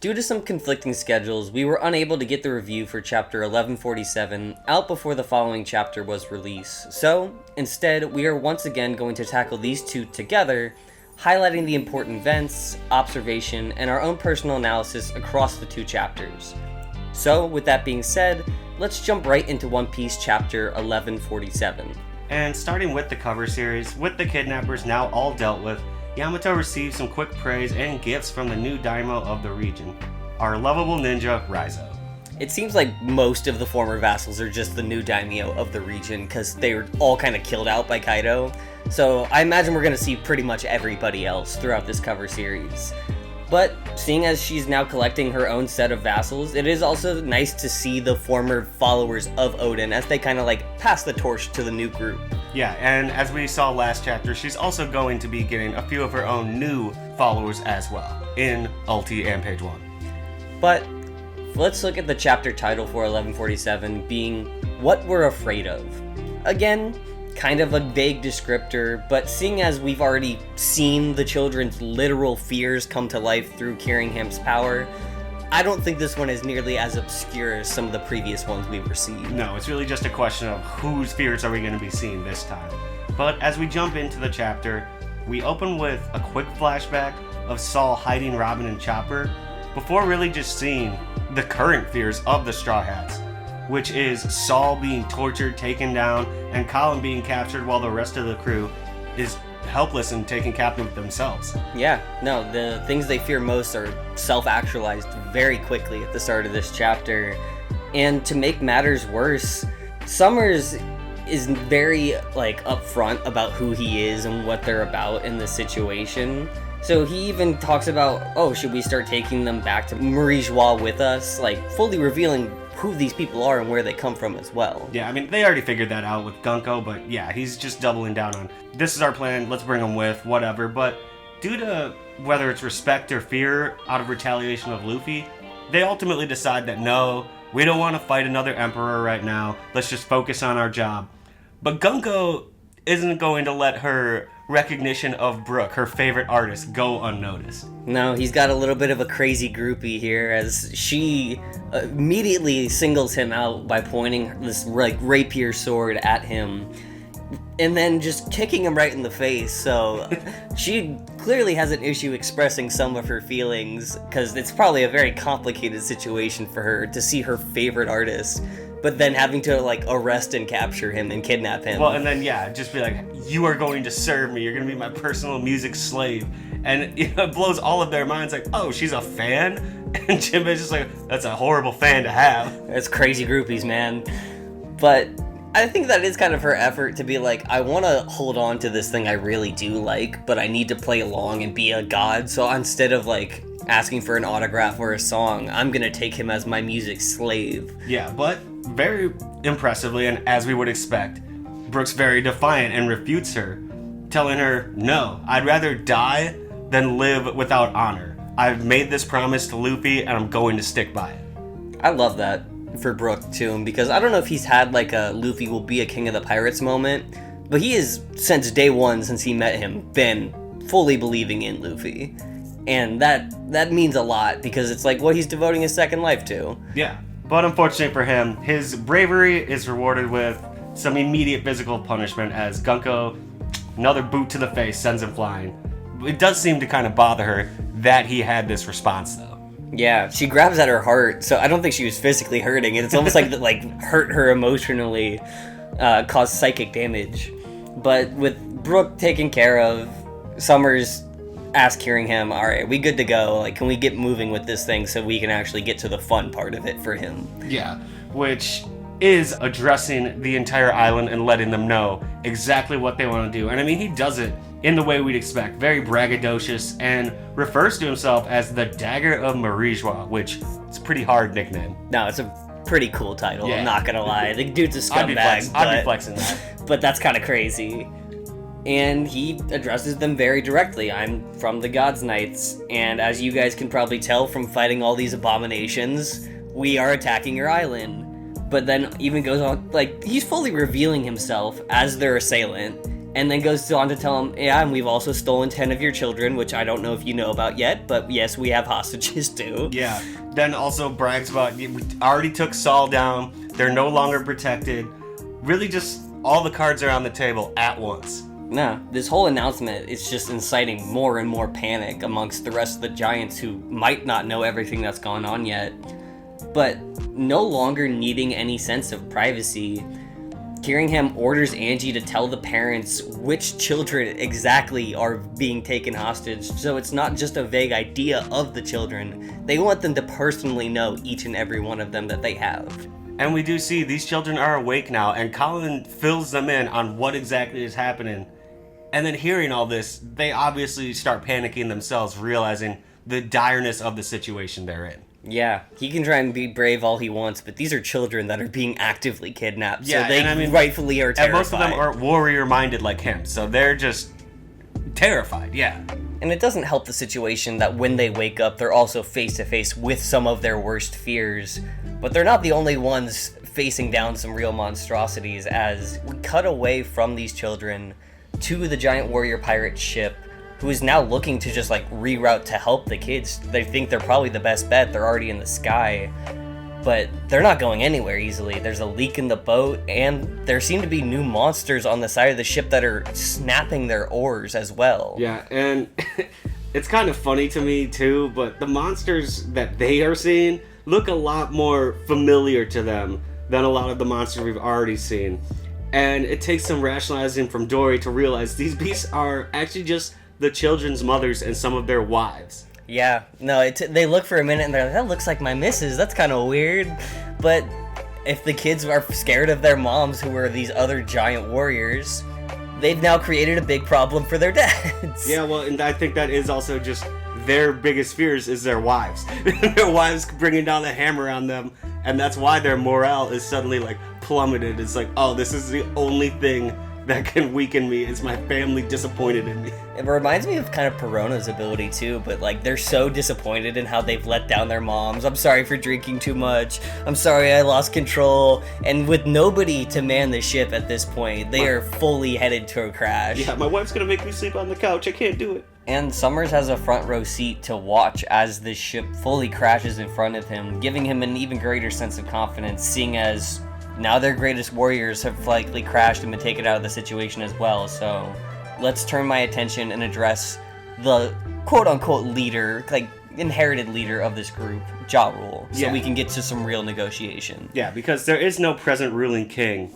Due to some conflicting schedules, we were unable to get the review for chapter 1147 out before the following chapter was released. So, instead, we are once again going to tackle these two together, highlighting the important events, observation, and our own personal analysis across the two chapters. So, with that being said, let's jump right into One Piece chapter 1147. And starting with the cover series, with the kidnappers now all dealt with, Yamato receives some quick praise and gifts from the new daimyo of the region, our lovable ninja, Raizo. It seems like most of the former vassals are just the new daimyo of the region, because they were all kind of killed out by Kaido. So I imagine we're going to see pretty much everybody else throughout this cover series. But seeing as she's now collecting her own set of vassals, it is also nice to see the former followers of Odin as they kind of like pass the torch to the new group. Yeah, and as we saw last chapter, she's also going to be getting a few of her own new followers as well, in Ulti and page 1. But let's look at the chapter title for 1147 being What We're Afraid Of. Again, kind of a vague descriptor, but seeing as we've already seen the children's literal fears come to life through Kiringham's power, I don't think this one is nearly as obscure as some of the previous ones we've received. No, it's really just a question of whose fears are we going to be seeing this time. But as we jump into the chapter, we open with a quick flashback of Saul hiding Robin and Chopper, before really just seeing the current fears of the Straw Hats, which is Saul being tortured, taken down, and Colin being captured while the rest of the crew is helpless and taken captive themselves. Yeah, no, the things they fear most are self-actualized very quickly at the start of this chapter. And to make matters worse, Sommers is very upfront about who he is and what they're about in this situation. So he even talks about, should we start taking them back to Marie-Joie with us? Fully revealing who these people are and where they come from as well. Yeah, I mean, they already figured that out with Gunko, but yeah, he's just doubling down on, this is our plan, let's bring them with, whatever. But due to whether it's respect or fear out of retaliation of Luffy, they ultimately decide that no, we don't want to fight another emperor right now, let's just focus on our job. But Gunko isn't going to let her recognition of Brooke, her favorite artist, go unnoticed. No, he's got a little bit of a crazy groupie here, as she immediately singles him out by pointing this rapier sword at him and then just kicking him right in the face. So she clearly has an issue expressing some of her feelings, because it's probably a very complicated situation for her to see her favorite artist but then having to arrest and capture him and kidnap him. Well, and then just be like, you are going to serve me, you're going to be my personal music slave. And it blows all of their minds, oh, she's a fan? And Jinbei's just like, that's a horrible fan to have. That's crazy groupies, man. But I think that is kind of her effort to be I want to hold on to this thing I really do like, but I need to play along and be a god, so instead of asking for an autograph or a song, I'm gonna take him as my music slave. Yeah, but very impressively, and as we would expect, Brooke's very defiant and refutes her, telling her, no, I'd rather die than live without honor. I've made this promise to Luffy, and I'm going to stick by it. I love that for Brooke, too, because I don't know if he's had a Luffy will be a king of the pirates moment, but he is, since day one, since he met him, been fully believing in Luffy. And that means a lot, because it's what he's devoting his second life to. Yeah, but unfortunately for him, his bravery is rewarded with some immediate physical punishment as Gunko, another boot to the face, sends him flying. It does seem to kind of bother her that he had this response, though. Yeah, she grabs at her heart, so I don't think she was physically hurting. It's almost hurt her emotionally, caused psychic damage. But with Brooke taken care of, Sommers asks Kiringham, alright, we good to go? Can we get moving with this thing so we can actually get to the fun part of it for him? Yeah, which is addressing the entire island and letting them know exactly what they want to do. And I mean, he does it in the way we'd expect, very braggadocious, and refers to himself as the Dagger of Marie-Joie, which is a pretty hard nickname. No, it's a pretty cool title, yeah. I'm not gonna lie. The dude's a scumbag, I'd be flexing that. But that's kind of crazy. And he addresses them very directly. I'm from the Gods Knights, and as you guys can probably tell from fighting all these abominations, we are attacking your island. But then even goes on, he's fully revealing himself as their assailant, And then goes on to tell him, yeah, and we've also stolen 10 of your children, which I don't know if you know about yet, but yes, we have hostages too. Yeah. Then also brags about, we already took Saul down, they're no longer protected. Really just all the cards are on the table at once. No, this whole announcement is just inciting more and more panic amongst the rest of the Giants who might not know everything that's gone on yet. But no longer needing any sense of privacy, Kieringham orders Angie to tell the parents which children exactly are being taken hostage, so it's not just a vague idea of the children. They want them to personally know each and every one of them that they have. And we do see these children are awake now, and Colin fills them in on what exactly is happening. And then hearing all this, they obviously start panicking themselves, realizing the direness of the situation they're in. Yeah, he can try and be brave all he wants, but these are children that are being actively kidnapped, Yeah, so they and I mean, rightfully are terrified. And most of them aren't warrior-minded like him, so they're just terrified, yeah. And it doesn't help the situation that when they wake up, they're also face-to-face with some of their worst fears. But they're not the only ones facing down some real monstrosities, as we cut away from these children to the giant warrior pirate ship, who is now looking to just reroute to help the kids. They think they're probably the best bet. They're already in the sky, but they're not going anywhere easily. There's a leak in the boat, and there seem to be new monsters on the side of the ship that are snapping their oars as well. Yeah, and it's kind of funny to me too, but the monsters that they are seeing look a lot more familiar to them than a lot of the monsters we've already seen. And it takes some rationalizing from Dory to realize these beasts are actually just the children's mothers and some of their wives. Yeah, no, they look for a minute and they're like, that looks like my missus, that's kind of weird. But if the kids are scared of their moms, who are these other giant warriors, they've now created a big problem for their dads. Yeah, well, and I think that is also just their biggest fears is their wives. Their wives bringing down the hammer on them, and that's why their morale is suddenly plummeted. It's like, oh, this is the only thing that can weaken me is my family disappointed in me. It reminds me of kind of Perona's ability too, but they're so disappointed in how they've let down their moms. I'm sorry for drinking too much. I'm sorry I lost control. And with nobody to man the ship at this point, they are fully headed to a crash. Yeah, my wife's gonna make me sleep on the couch. I can't do it. And Sommers has a front row seat to watch as this ship fully crashes in front of him, giving him an even greater sense of confidence, seeing as now their greatest warriors have likely crashed and been taken out of the situation as well. So let's turn my attention and address the quote-unquote leader, inherited leader of this group, Jarul, so we can get to some real negotiation. Yeah, because there is no present ruling king.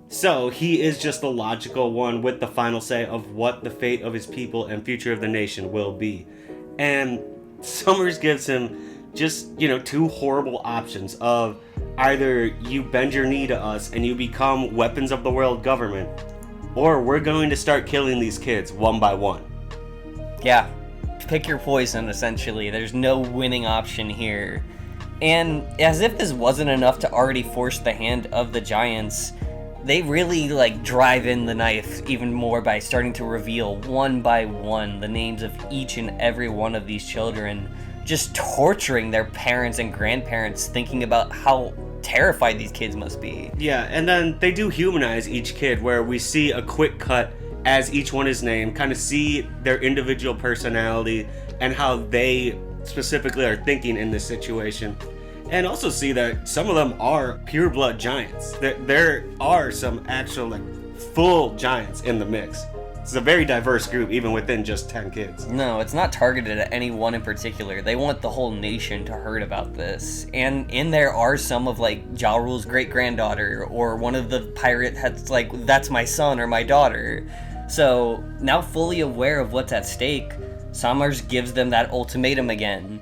So he is just the logical one with the final say of what the fate of his people and future of the nation will be. And Sommers gives him just, two horrible options of either you bend your knee to us and you become weapons of the world government, or we're going to start killing these kids one by one. Yeah, pick your poison, essentially. There's no winning option here. And as if this wasn't enough to already force the hand of the Giants, they really drive in the knife even more by starting to reveal one by one the names of each and every one of these children, just torturing their parents and grandparents, thinking about how terrified these kids must be. Yeah, and then they do humanize each kid, where we see a quick cut as each one is named, kind of see their individual personality and how they specifically are thinking in this situation. And also see that some of them are pure blood giants. There are some actual full giants in the mix. It's a very diverse group, even within just 10 kids. No, it's not targeted at any one in particular. They want the whole nation to heard about this. And in there are some of Jarul's great-granddaughter, or one of the pirate heads that's my son or my daughter. So now fully aware of what's at stake, Sommers gives them that ultimatum again.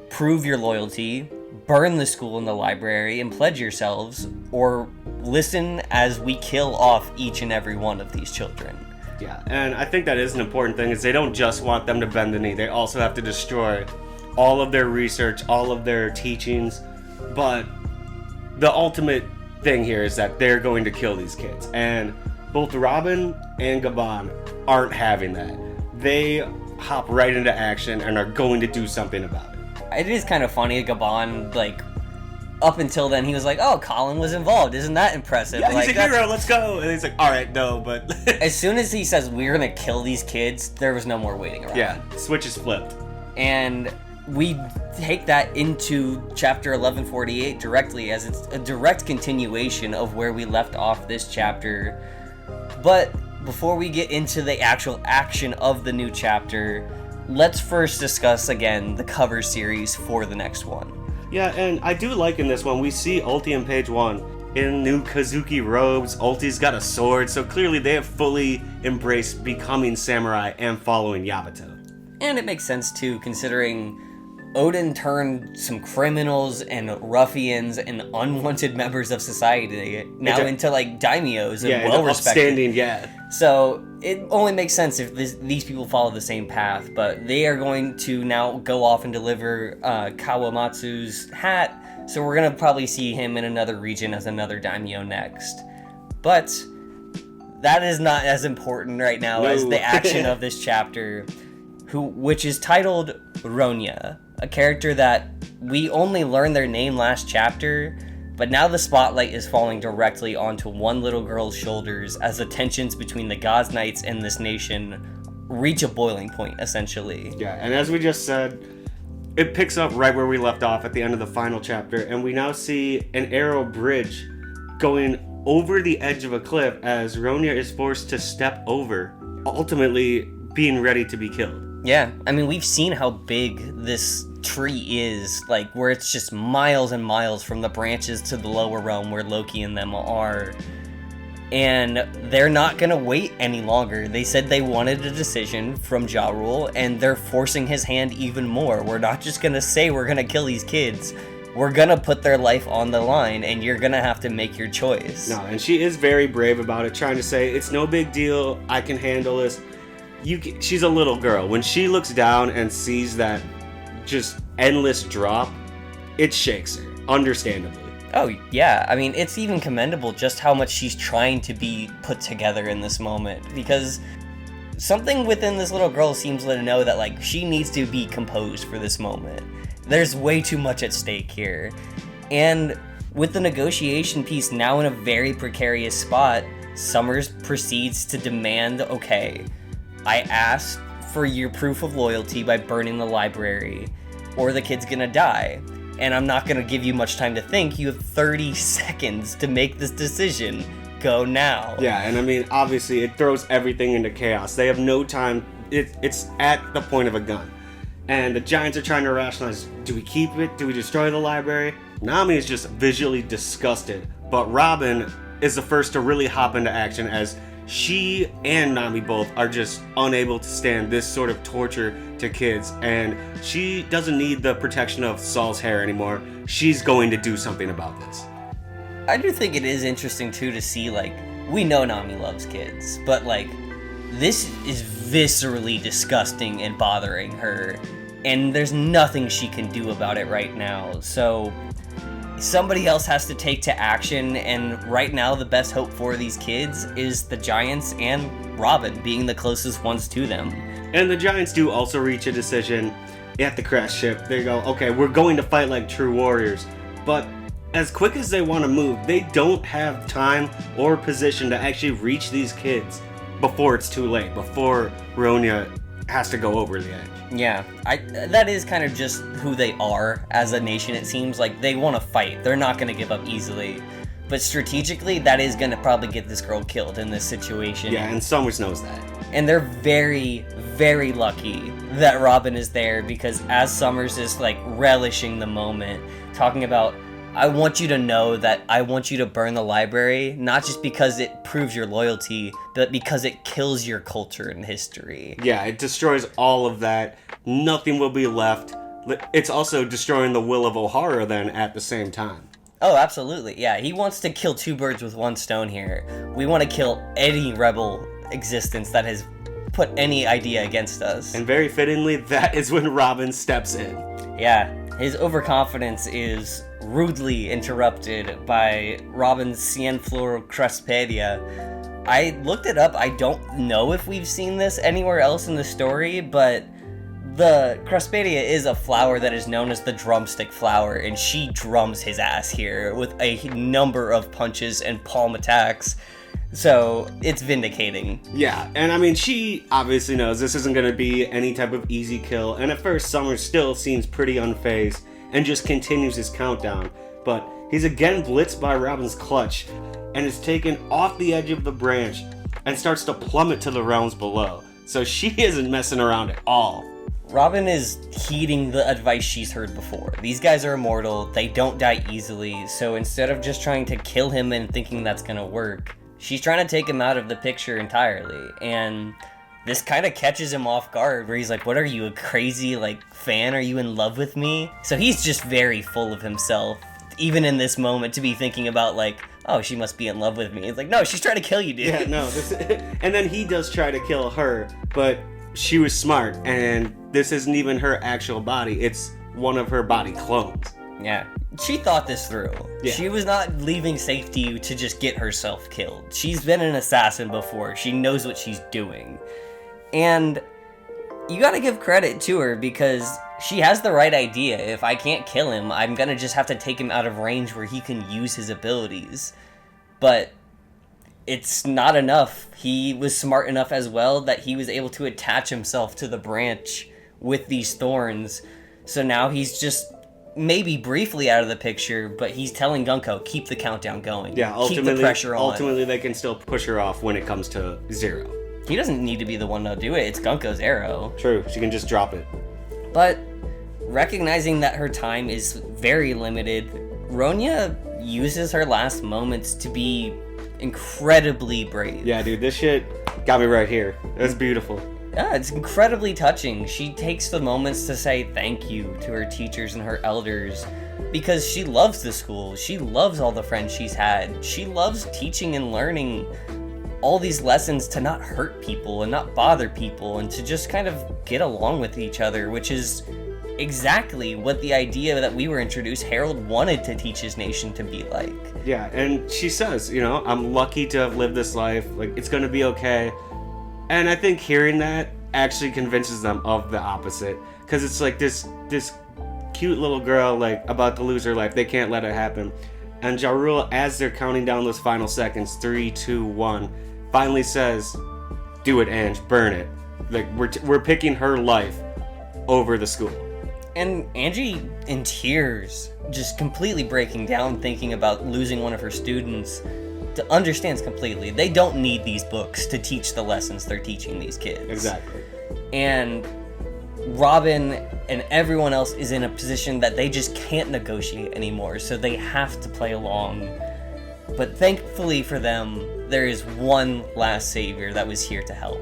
Prove your loyalty, burn the school and the library, and pledge yourselves, or listen as we kill off each and every one of these children. Yeah, and I think that is an important thing, is they don't just want them to bend the knee. They also have to destroy all of their research, all of their teachings. But the ultimate thing here is that they're going to kill these kids. And both Robin and Gaban aren't having that. They hop right into action and are going to do something about it. It is kind of funny, Gaban, up until then, he was like, oh, Colin was involved. Isn't that impressive? Yeah, like, he's a hero, let's go. And he's like, all right, no, but... As soon as he says, we're going to kill these kids, there was no more waiting around. Yeah, switch is flipped. And we take that into chapter 1148 directly, as it's a direct continuation of where we left off this chapter. But before we get into the actual action of the new chapter, let's first discuss again the cover series for the next one. Yeah, and I do like in this one, we see Ulti on page 1 in new Kazuki robes. Ulti's got a sword, so clearly they have fully embraced becoming samurai and following Yamato. And it makes sense too, considering Odin turned some criminals and ruffians and unwanted members of society now into like daimyos and well-respected. Upstanding, yeah. So it only makes sense if these people follow the same path, but they are going to now go off and deliver Kawamatsu's hat, so we're going to probably see him in another region as another daimyo next. But that is not as important right now as the action of this chapter, which is titled Ronja, a character that we only learned their name last chapter, but now the spotlight is falling directly onto one little girl's shoulders as the tensions between the Gods Knights and this nation reach a boiling point, essentially. Yeah, and as we just said, it picks up right where we left off at the end of the final chapter, and we now see an arrow bridge going over the edge of a cliff as Ronja is forced to step over, ultimately being ready to be killed. Yeah, I mean, we've seen how big this tree is, like, where it's just miles and miles from the branches to the lower realm where Loki and them are. And they're not gonna wait any longer. They said they wanted a decision from Jarul, and they're forcing his hand even more. We're not just gonna say we're gonna kill these kids. We're gonna put their life on the line, and you're gonna have to make your choice. No, and she is very brave about it, trying to say, it's no big deal, I can handle this. She's a little girl. When she looks down and sees that just endless drop, it shakes her, understandably. Oh, yeah. I mean, it's even commendable just how much she's trying to be put together in this moment, because something within this little girl seems to know that, like, she needs to be composed for this moment. There's way too much at stake here. And with the negotiation piece now in a very precarious spot, Sommers proceeds to demand, okay, I asked for your proof of loyalty by burning the library, or the kid's gonna die. And I'm not gonna give you much time to think. You have 30 seconds to make this decision. Go now. Yeah, and I mean, obviously, it throws everything into chaos. They have no time. It's at the point of a gun. And the Giants are trying to rationalize, do we keep it? Do we destroy the library? Nami is just visually disgusted. But Robin is the first to really hop into action, as she and Nami both are just unable to stand this sort of torture to kids, and she doesn't need the protection of Saul's hair anymore. She's going to do something about this. I do think it is interesting too to see, like, we know Nami loves kids, but like, this is viscerally disgusting and bothering her, and there's nothing she can do about it right now. So somebody else has to take to action, and right now the best hope for these kids is the Giants and Robin being the closest ones to them. And the Giants do also reach a decision at the crash ship. They go, okay, we're going to fight like true warriors, but as quick as they want to move, they don't have time or position to actually reach these kids before it's too late, before Ronja has to go over the edge. Yeah, that is kind of just who they are as a nation, it seems. Like, they want to fight. They're not going to give up easily. But strategically, that is going to probably get this girl killed in this situation. Yeah, and Sommers knows that. And they're very, very lucky that Robin is there, because as Sommers is, like, relishing the moment, talking about, I want you to know that I want you to burn the library, not just because it proves your loyalty, but because it kills your culture and history. Yeah, it destroys all of that. Nothing will be left. It's also destroying the will of O'Hara then at the same time. Oh, absolutely. Yeah, he wants to kill two birds with one stone here. We want to kill any rebel existence that has put any idea against us. And very fittingly, that is when Robin steps in. Yeah, his overconfidence is rudely interrupted by Robin's Cienflor Cruspedia. I looked it up. I don't know if we've seen this anywhere else in the story, but the Cruspadia is a flower that is known as the drumstick flower, and she drums his ass here with a number of punches and palm attacks. So it's vindicating. Yeah, and I mean, she obviously knows this isn't going to be any type of easy kill, and at first Sommers still seems pretty unfazed and just continues his countdown, but he's again blitzed by Robin's clutch and is taken off the edge of the branch and starts to plummet to the realms below. So she isn't messing around at all. Robin is heeding the advice she's heard before. These guys are immortal, they don't die easily, so instead of just trying to kill him and thinking that's gonna work, she's trying to take him out of the picture entirely, and this kind of catches him off guard, where he's like, what are you, a crazy, fan? Are you in love with me? So he's just very full of himself, even in this moment, to be thinking about, oh, she must be in love with me. It's like, no, she's trying to kill you, dude. Yeah, no. And then he does try to kill her, but she was smart, and this isn't even her actual body. It's one of her body clones. Yeah. She thought this through. Yeah. She was not leaving safety to just get herself killed. She's been an assassin before. She knows what she's doing. And you gotta give credit to her, because she has the right idea. If I can't kill him, I'm gonna just have to take him out of range where he can use his abilities. But it's not enough. He was smart enough as well that he was able to attach himself to the branch with these thorns. So now he's just maybe briefly out of the picture, but he's telling Gunko, keep the countdown going. Yeah, keep the pressure on. Ultimately, they can still push her off when it comes to 0. He doesn't need to be the one to do it. It's Gunko's arrow. True, she can just drop it. But recognizing that her time is very limited, Ronja uses her last moments to be incredibly brave. Yeah, dude, this shit got me right here. That's beautiful. Yeah, it's incredibly touching. She takes the moments to say thank you to her teachers and her elders, because she loves the school. She loves all the friends she's had. She loves teaching and learning all these lessons to not hurt people and not bother people, and to just kind of get along with each other, which is exactly what the idea that we were introduced, Harold wanted to teach his nation to be like. Yeah, and she says, I'm lucky to have lived this life. It's gonna be okay. And I think hearing that actually convinces them of the opposite. Because it's like this cute little girl, about to lose her life. They can't let it happen. And Jarul, as they're counting down those final seconds, 3, 2, 1, finally says, do it, Ange, burn it. We're picking her life over the school. And Angie, in tears, just completely breaking down, thinking about losing one of her students, understands completely. They don't need these books to teach the lessons they're teaching these kids. Exactly. And Robin and everyone else is in a position that they just can't negotiate anymore, so they have to play along. But thankfully for them, there is one last savior that was here to help.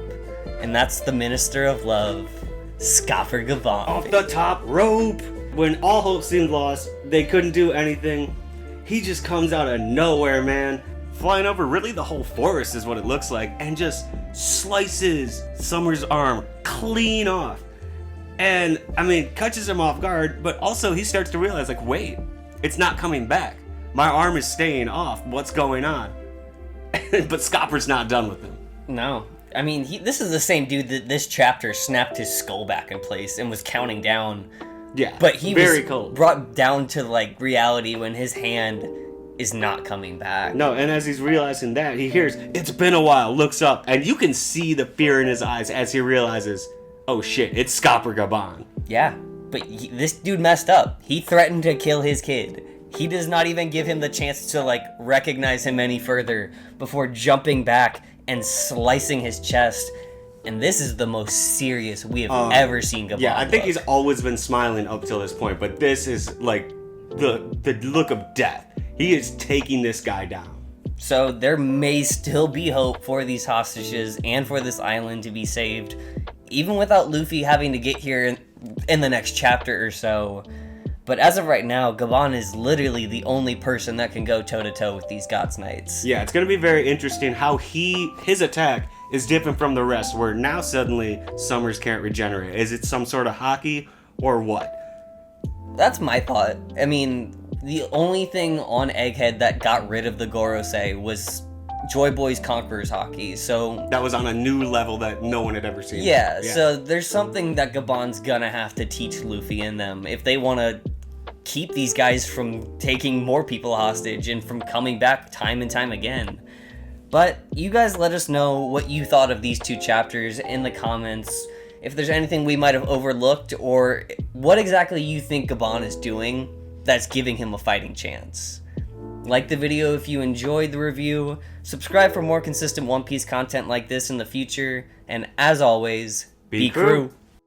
And that's the Minister of Love, Scopper Gaban. Off the top rope! When all hope seemed lost, they couldn't do anything, he just comes out of nowhere, man. Flying over really the whole forest is what it looks like, and just slices Sommers' arm clean off. And, catches him off guard, but also he starts to realize, wait, it's not coming back. My arm is staying off. What's going on? But Scopper's not done with him. No. This is the same dude that this chapter snapped his skull back in place and was counting down. Yeah, but he very was cold. Brought down to, reality when his hand is not coming back. No, and as he's realizing that, he hears, it's been a while, looks up, and you can see the fear in his eyes as he realizes, oh shit, it's Scopper Gaban. Yeah, but this dude messed up. He threatened to kill his kid. He does not even give him the chance to, recognize him any further before jumping back and slicing his chest. And this is the most serious we have ever seen Gaban. Yeah, I think he's always been smiling up till this point, but this is, the look of death. He is taking this guy down. So there may still be hope for these hostages and for this island to be saved, even without Luffy having to get here in the next chapter or so. But as of right now, Gaban is literally the only person that can go toe-to-toe with these Gods Knights. Yeah, it's going to be very interesting how his attack is different from the rest, where now suddenly Sommers can't regenerate. Is it some sort of hockey or what? That's my thought. The only thing on Egghead that got rid of the Gorosei was Joy Boys Conquerors hockey. So that was on a new level that no one had ever seen. Yeah, so there's something that Gaban's gonna have to teach Luffy and them if they want to keep these guys from taking more people hostage and from coming back time and time again. But you guys let us know what you thought of these 2 chapters in the comments. If there's anything we might have overlooked, or what exactly you think Gaban is doing that's giving him a fighting chance. Like the video if you enjoyed the review, subscribe for more consistent One Piece content like this in the future, and as always, be crew.